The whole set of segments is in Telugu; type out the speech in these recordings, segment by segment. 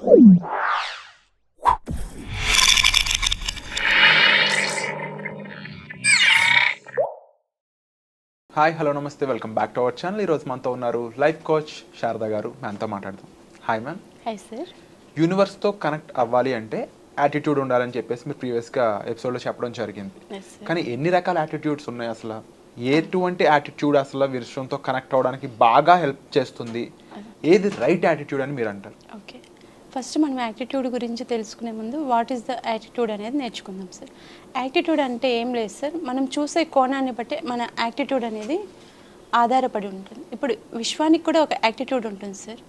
హాయ్ హలో నమస్తే, welcome back to our channel. ఈరోజు మనతో ఉన్నారు లైఫ్ కోచ్ శారదా గారు. మ్యామ్తో మాట్లాడదాం. Hi ma'am. Hi sir. యూనివర్స్తో కనెక్ట్ అవ్వాలి అంటే యాటిట్యూడ్ ఉండాలని చెప్పేసి మీరు ప్రీవియస్గా ఎపిసోడ్లో చెప్పడం జరిగింది. కానీ ఎన్ని రకాల యాటిట్యూడ్స్ ఉన్నాయి అసలు? ఎటువంటి యాటిట్యూడ్ అసలు విశ్వంతో కనెక్ట్ అవ్వడానికి బాగా హెల్ప్ చేస్తుంది? ఏది రైట్ యాటిట్యూడ్ అని మీరు అంటారు? ఓకే, ఫస్ట్ మనం యాటిట్యూడ్ గురించి తెలుసుకునే ముందు వాట్ ఈస్ ద యాటిట్యూడ్ అనేది నేర్చుకుందాం సార్. యాటిట్యూడ్ అంటే ఏం లేదు సార్, మనం చూసే కోణాన్ని బట్టి మన యాటిట్యూడ్ అనేది ఆధారపడి ఉంటుంది. ఇప్పుడు విశ్వానికి కూడా ఒక యాటిట్యూడ్ ఉంటుంది సార్.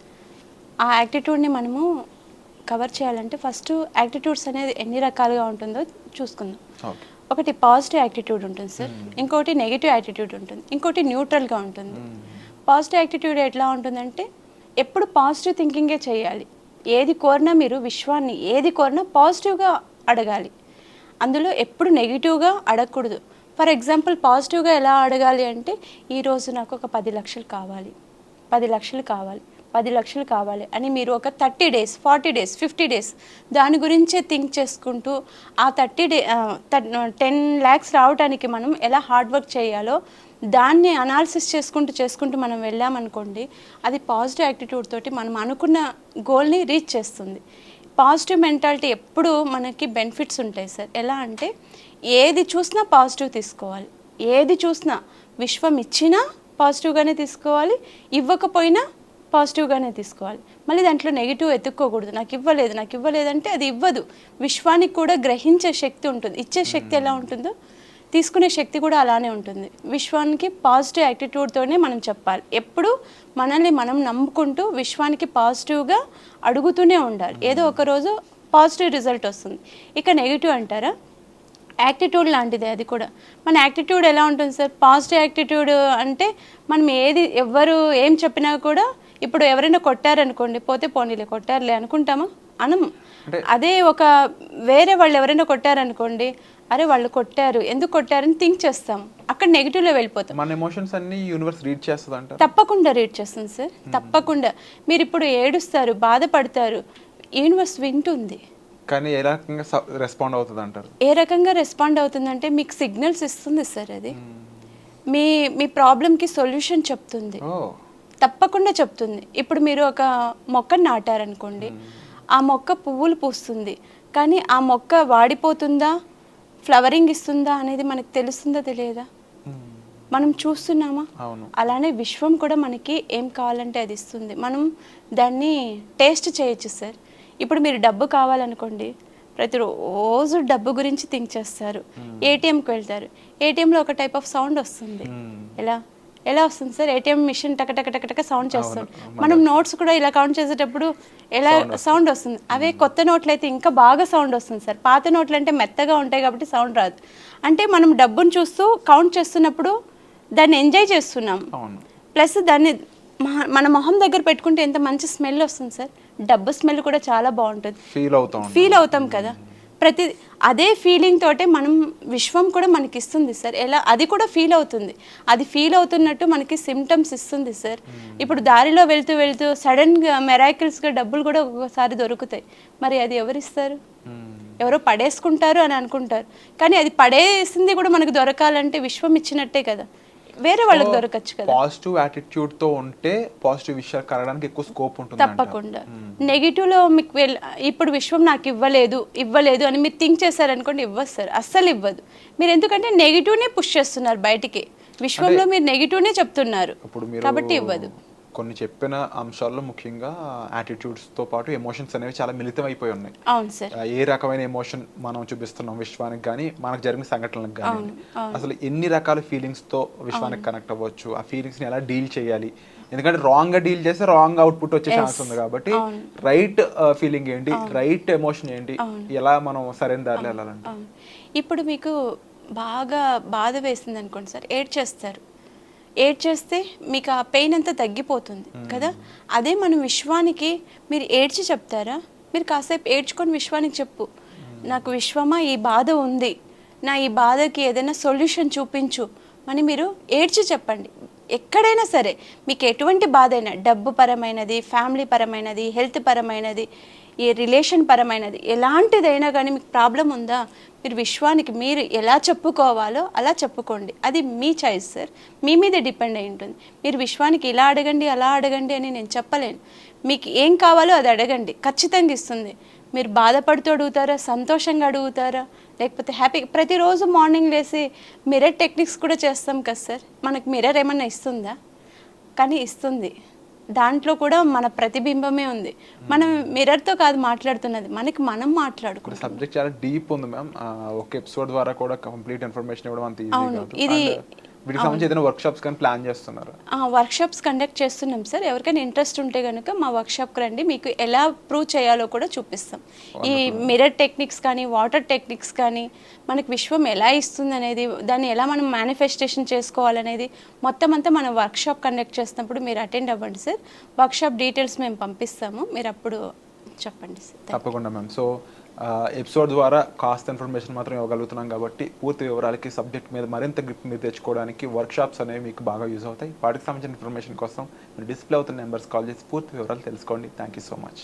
ఆ యాటిట్యూడ్ని మనము కవర్ చేయాలంటే ఫస్ట్ యాటిట్యూడ్స్ అనేది ఎన్ని రకాలుగా ఉంటుందో చూసుకుందాం. ఒకటి పాజిటివ్ యాటిట్యూడ్ ఉంటుంది సార్, ఇంకోటి నెగిటివ్ యాటిట్యూడ్ ఉంటుంది, ఇంకోటి న్యూట్రల్గా ఉంటుంది. పాజిటివ్ యాటిట్యూడ్ ఎట్లా ఉంటుందంటే ఎప్పుడు పాజిటివ్ థింకింగే చేయాలి. ఏది కోరినా మీరు విశ్వాన్ని ఏది కోరినా పాజిటివ్గా అడగాలి. అందులో ఎప్పుడు నెగిటివ్గా అడగకూడదు. ఫర్ ఎగ్జాంపుల్ పాజిటివ్గా ఎలా అడగాలి అంటే ఈరోజు నాకు ఒక 10 లక్షలు కావాలి, 10 లక్షలు కావాలి, 10 లక్షలు కావాలి అని మీరు ఒక 30 డేస్ 40 డేస్ 50 డేస్ దాని గురించే థింక్ చేసుకుంటూ ఆ 10 lakhs రావడానికి మనం ఎలా హార్డ్ వర్క్ చేయాలో దాన్ని అనాలిసిస్ చేసుకుంటూ మనం వెళ్ళామనుకోండి, అది పాజిటివ్ యాటిట్యూడ్ తోటి మనం అనుకున్న గోల్ని రీచ్ చేస్తుంది. పాజిటివ్ మెంటాలిటీ ఎప్పుడు మనకి బెనిఫిట్స్ ఉంటాయి సార్. ఎలా అంటే ఏది చూసినా పాజిటివ్ తీసుకోవాలి, ఏది చూసినా విశ్వం ఇచ్చినా పాజిటివ్గానే తీసుకోవాలి, ఇవ్వకపోయినా పాజిటివ్గానే తీసుకోవాలి. మళ్ళీ దాంట్లో నెగిటివ్ ఎత్తుక్కోకూడదు. నాకు ఇవ్వలేదంటే అది ఇవ్వదు. విశ్వానికి కూడా గ్రహించే శక్తి ఉంటుంది, ఇచ్చే శక్తి ఎలా ఉంటుందో తీసుకునే శక్తి కూడా అలానే ఉంటుంది. విశ్వానికి పాజిటివ్ యాటిట్యూడ్తోనే మనం చెప్పాలి. ఎప్పుడు మనల్ని మనం నమ్ముకుంటూ విశ్వానికి పాజిటివ్గా అడుగుతూనే ఉండాలి. ఏదో ఒకరోజు పాజిటివ్ రిజల్ట్ వస్తుంది. ఇక నెగిటివ్ అంటారా, యాటిట్యూడ్ లాంటిదే అది కూడా. మన యాటిట్యూడ్ ఎలా ఉంటుంది సార్? పాజిటివ్ యాటిట్యూడ్ అంటే మనం ఎవ్వరు ఏం చెప్పినా కూడా, ఇప్పుడు ఎవరైనా కొట్టారనుకోండి, పోతే పోనీలే కొట్టారులే అనుకుంటామా? అనము. అదే ఒక వేరే వాళ్ళు ఎవరైనా కొట్టారనుకోండి, అరే వాళ్ళు కొట్టారు, ఎందుకు కొట్టారని థింక్ చేస్తాం, అక్కడ నెగిటివ్లో వెళ్ళిపోతాం. మన ఎమోషన్స్ అన్ని యూనివర్స్ రీడ్ చేస్తుంది అంట. తప్పకుండా రీడ్ చేస్తుంది సార్, తప్పకుండా. మీరు ఇప్పుడు ఏడుస్తారు, బాధపడతారు, యూనివర్స్ వింటుంది. కానీ ఏ రకంగా రెస్పాండ్ అవుతుంది అంటారు? ఏ రకంగా రెస్పాండ్ అవుతుందంటే మీకు సిగ్నల్స్ ఇస్తుంది సార్. అది మీ ప్రాబ్లంకి సొల్యూషన్ చెప్తుంది, తప్పకుండా చెప్తుంది. ఇప్పుడు మీరు ఒక మొక్కను నాటారనుకోండి, ఆ మొక్క పువ్వులు పూస్తుంది, కానీ ఆ మొక్క వాడిపోతుందా ఫ్లవరింగ్ ఇస్తుందా అనేది మనకు తెలుస్తుందా తెలియదా? మనం చూస్తున్నామా? అలానే విశ్వం కూడా మనకి ఏం కావాలంటే అది ఇస్తుంది. మనం దాన్ని టేస్ట్ చేయొచ్చు సార్. ఇప్పుడు మీరు డబ్బు కావాలనుకోండి, ప్రతిరోజు డబ్బు గురించి థింక్ చేస్తారు. ఏటీఎంకి వెళ్తారు, ఏటీఎంలో ఒక టైప్ ఆఫ్ సౌండ్ వస్తుంది. ఎలా వస్తుంది సార్? ఏటీఎం మిషన్ టక టక టక టక సౌండ్ చేస్తుంది. మనం నోట్స్ కూడా ఇలా కౌంట్ చేసేటప్పుడు ఎలా సౌండ్ వస్తుంది. అవే కొత్త నోట్లు అయితే ఇంకా బాగా సౌండ్ వస్తుంది సార్. పాత నోట్లు అంటే మెత్తగా ఉంటాయి కాబట్టి సౌండ్ రాదు. అంటే మనం డబ్బును చూస్తూ కౌంట్ చేస్తున్నప్పుడు దాన్ని ఎంజాయ్ చేస్తున్నాం, ప్లస్ దాన్ని మన మొహం దగ్గర పెట్టుకుంటే ఎంత మంచి స్మెల్ వస్తుంది సార్. డబ్బు స్మెల్ కూడా చాలా బాగుంటుంది, ఫీల్ అవుతాం కదా. అదే ఫీలింగ్ తోటే మనం విశ్వం కూడా మనకి ఇస్తుంది సార్. ఎలా అది కూడా ఫీల్ అవుతుంది, అది ఫీల్ అవుతున్నట్టు మనకి సిమ్టమ్స్ ఇస్తుంది సార్. ఇప్పుడు దారిలో వెళ్తూ సడన్గా మెరాకిల్స్గా డబ్బులు కూడా ఒక్కొక్కసారి దొరుకుతాయి. మరి అది ఎవరిస్తారు? ఎవరో పడేసుకుంటారు అని అనుకుంటారు, కానీ అది పడేసింది కూడా మనకు దొరకాలంటే విశ్వం ఇచ్చినట్టే కదా, వేరే వాళ్ళకి దొరకచ్చు కదా. పాజిటివ్ యాటిట్యూడ్ తో ఉంటే పాజిటివ్ విషయాలు కలగడానికి ఎక్కువ స్కోప్ ఉంటుంది. తప్పకుండా. నెగిటివ్ లో మీకు ఇప్పుడు విశ్వం నాకు ఇవ్వలేదు అని మీరు థింక్ చేశారనుకోండి, ఇవ్వదు సార్, అస్సలు ఇవ్వదు. మీరు ఎందుకంటే నెగిటివ్నే పుష్ చేస్తున్నారు బయటికి, విశ్వంలో మీరు నెగిటివ్నే చెప్తున్నారు కాబట్టి ఇవ్వదు. కొన్ని చెప్పిన అంశాల్లో ముఖ్యంగా యాటిట్యూడ్స్ తో పాటు ఎమోషన్స్ అనేవి చాలా మిళితం అయిపోయి ఉన్నాయి. అవును సార్. ఏ రకమైన ఎమోషన్ మనం చూపిస్తున్నాం విశ్వానికి కానీ మనకు జరిగిన సంఘటనలకు కానీ, అసలు ఎన్ని రకాల ఫీలింగ్స్ తో విశ్వానికి కనెక్ట్ అవ్వచ్చు, ఆ ఫీలింగ్స్ ని ఎలా డీల్ చేయాలి, ఎందుకంటే రాంగ్ గా డీల్ చేస్తే రాంగ్ అవుట్పుట్ వచ్చే ఛాన్స్ ఉంది. కాబట్టి రైట్ ఫీలింగ్ ఏంటి, రైట్ ఎమోషన్ ఏంటి, ఎలా మనం సరైన దారిలో వెళ్ళాలంటే, ఇప్పుడు మీకు బాగా బాధ వేసింది అనుకోండి సార్, ఏడ్చేస్తే మీకు ఆ పెయిన్ అంతా తగ్గిపోతుంది కదా. అదే మనం విశ్వానికి మీరు ఏడ్చి చెప్తారా? మీరు కాసేపు ఏడ్చుకొని విశ్వానికి చెప్పు, నాకు విశ్వమా ఈ బాధ ఉంది, నా ఈ బాధకి ఏదైనా సొల్యూషన్ చూపించు అని మీరు ఏడ్చి చెప్పండి. ఎక్కడైనా సరే మీకు ఎటువంటి బాధ అయినా, డబ్బు పరమైనది, ఫ్యామిలీ పరమైనది, హెల్త్ పరమైనది, ఈ రిలేషన్ పరమైనది, ఎలాంటిదైనా కానీ మీకు ప్రాబ్లం ఉందా, మీరు విశ్వానికి మీరు ఎలా చెప్పుకోవాలో అలా చెప్పుకోండి. అది మీ చాయిస్ సార్, మీ మీదే డిపెండ్ అయి ఉంటుంది. మీరు విశ్వానికి ఇలా అడగండి అలా అడగండి అని నేను చెప్పలేను. మీకు ఏం కావాలో అది అడగండి, ఖచ్చితంగా ఇస్తుంది. మీరు బాధపడుతూ అడుగుతారా, సంతోషంగా అడుగుతారా, లేకపోతే హ్యాపీ. ప్రతిరోజు మార్నింగ్ లేసి మిర్రర్ టెక్నిక్స్ కూడా చేస్తాం కదా సార్, మనకు మిర్రర్ ఏమన్నా ఇస్తుందా? కానీ ఇస్తుంది. దాంట్లో కూడా మన ప్రతిబింబమే ఉంది. మనం మిర్రర్తో కాదు మాట్లాడుతున్నది, మనకి మనం మాట్లాడుకుంటాం. సబ్జెక్ట్ చాలా డీప్ ఉంది మ్యామ్. ఒక ఎపిసోడ్ ద్వారా కూడా కంప్లీట్ ఇన్ఫర్మేషన్ ఇవ్వడం అంత ఈజీ అవును, కాదు. ఇది వీటికి సంబంధించి ఏదైనా వర్క్షాప్స్ కానీ ప్లాన్ చేస్తున్నారు? వర్క్షాప్స్ కండక్ట్ చేస్తున్నాం సార్. ఎవరికైనా ఇంట్రెస్ట్ ఉంటే కనుక మా వర్క్షాప్కి రండి, మీకు ఎలా ప్రూవ్ చేయాలో కూడా చూపిస్తాం. ఈ మిర్రర్ టెక్నిక్స్ కానీ, వాటర్ టెక్నిక్స్ కానీ, మనకు విశ్వం ఎలా ఇస్తుంది అనేది, దాన్ని ఎలా మనం మేనిఫెస్టేషన్ చేసుకోవాలనేది మొత్తం అంతా మనం వర్క్షాప్ కండక్ట్ చేసినప్పుడు మీరు అటెండ్ అవ్వండి సార్. వర్క్షాప్ డీటెయిల్స్ మేము పంపిస్తాము, మీరు అప్పుడు చెప్పండి సార్. తప్పకుండా మ్యామ్. సో ఎపిసోడ్ ద్వారా కాస్త ఇన్ఫర్మేషన్ మాత్రం ఇవ్వగలుగుతున్నాం కాబట్టి పూర్తి వివరాలకి సబ్జెక్ట్ మీద మరింత గ్రిప్ మీద తెచ్చుకోవడానికి వర్క్షాప్స్ అనేవి మీకు బాగా యూజ్ అవుతాయి. వాటికి సంబంధించిన ఇన్ఫర్మేషన్ కోసం మీరు డిస్ప్లే అవుతున్న నెంబర్స్ కాల్ చేసి పూర్తి వివరాలు తెలుసుకోండి. Thank you so much.